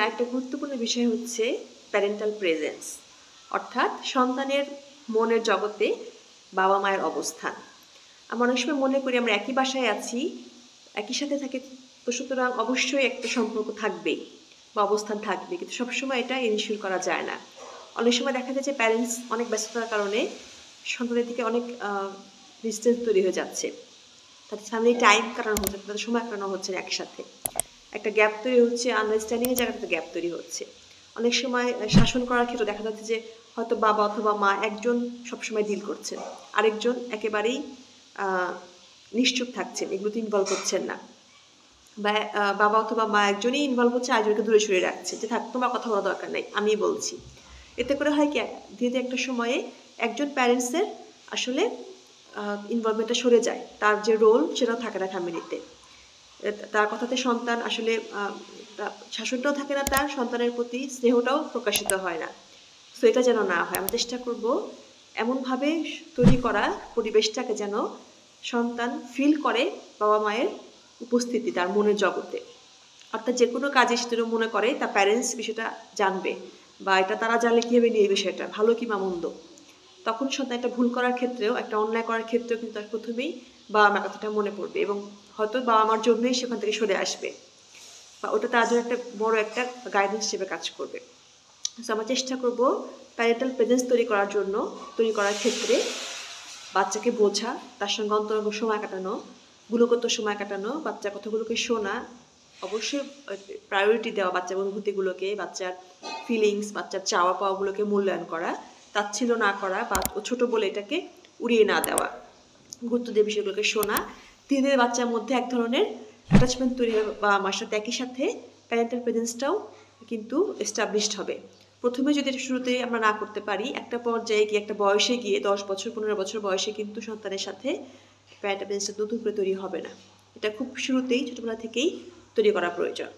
আরেকটা গুরুত্বপূর্ণ বিষয় হচ্ছে প্যারেন্টাল প্রেজেন্স, অর্থাৎ সন্তানের মনের জগতে বাবা মায়ের অবস্থান। আমরা অনেক সময় মনে করি আমরা একই বাসায় আছি, একই সাথে থাকি, তো সুতরাং অবশ্যই একটা সম্পর্ক থাকবেই বা অবস্থান থাকবে, কিন্তু সবসময় এটা এনশিওর করা যায় না। অনেক সময় দেখা যায় যে প্যারেন্টস অনেক ব্যস্ততার কারণে সন্তানের দিকে অনেক ডিস্টেন্স তৈরি হয়ে যাচ্ছে, তাদের ফ্যামিলি টাইম কাটানো হচ্ছে, তাদের সময় কাটানো হচ্ছে না একসাথে, একটা গ্যাপ তৈরি হচ্ছে, আন্ডারস্ট্যান্ডিংয়ের জায়গাটাতে গ্যাপ তৈরি হচ্ছে। অনেক সময় শাসন করার ক্ষেত্রে দেখা যাচ্ছে যে হয়তো বাবা অথবা মা একজন সবসময় ডিল করছেন, আরেকজন একেবারেই নিশ্চুপ থাকছেন, এগুলোতে ইনভলভ হচ্ছেন না, বা বাবা অথবা মা একজনই ইনভলভ হচ্ছে, আরেকজনকে দূরে সরিয়ে রাখছে যে থাক, তোমার কথা বলা দরকার নাই, আমি বলছি। এতে করে হয় কি, ধীরে ধীরে একটা সময়ে একজন প্যারেন্টসের আসলে ইনভলভমেন্টটা সরে যায়, তার যে রোল সেটাও থাকে না ফ্যামিলিতে, তার কথাতে সন্তান আসলে শাসনটাও থাকে না, তার সন্তানের প্রতি স্নেহটাও প্রকাশিত হয় না। সো এটা যেন না হয়, আমরা চেষ্টা করব এমনভাবে তৈরি করা পরিবেশটাকে যেন সন্তান ফিল করে বাবা মায়ের উপস্থিতি তার মনের জগতে, অর্থাৎ যে কোনো কাজে সে মনে করে তার প্যারেন্টস বিষয়টা জানবে, বা এটা তারা জানলে কীভাবে নিয়ে এই বিষয়টা ভালো কি বা মন্দ। তখন সন্তান একটা ভুল করার ক্ষেত্রেও, একটা অন্যায় করার ক্ষেত্রেও কিন্তু তার প্রথমেই বাবা মার কথাটা মনে পড়বে, এবং হয়তো বাবা মার জন্যই সেখান থেকে সরে আসবে, বা ওটা তার জন্য একটা বড় একটা গাইডেন্স হিসেবে কাজ করবে। সো আমরা চেষ্টা করব প্যারেন্টাল প্রেজেন্স তৈরি করার ক্ষেত্রে বাচ্চাকে বোঝা, তার সঙ্গে অন্তরঙ্গ সময় কাটানো, গুণগত সময় কাটানো, বাচ্চার কথাগুলোকে শোনা, অবশ্যই প্রায়োরিটি দেওয়া বাচ্চার অনুভূতিগুলোকে, বাচ্চার ফিলিংস, বাচ্চার চাওয়া পাওয়াগুলোকে মূল্যায়ন করা, তাচ্ছিল্য না করা, বা ছোট বলে এটাকে উড়িয়ে না দেওয়া, গুরুত্ব দিয়ে বিষয়গুলোকে শোনা। ধীরে ধীরে বাচ্চার মধ্যে এক ধরনের অ্যাটাচমেন্ট তৈরি হবে বা আমার সাথে, একই সাথে প্যারেন্টাল প্রেজেন্সটাও কিন্তু এস্টাবলিশড হবে। প্রথমে যদি এটা শুরুতে আমরা না করতে পারি, একটা পর্যায়ে গিয়ে, একটা বয়সে গিয়ে, 10 বছর 15 বছর বয়সে কিন্তু সন্তানের সাথে প্যারেন্টাল প্রেজেন্সটা নতুন করে তৈরি হবে না। এটা খুব শুরুতেই, ছোটবেলা থেকেই তৈরি করা প্রয়োজন।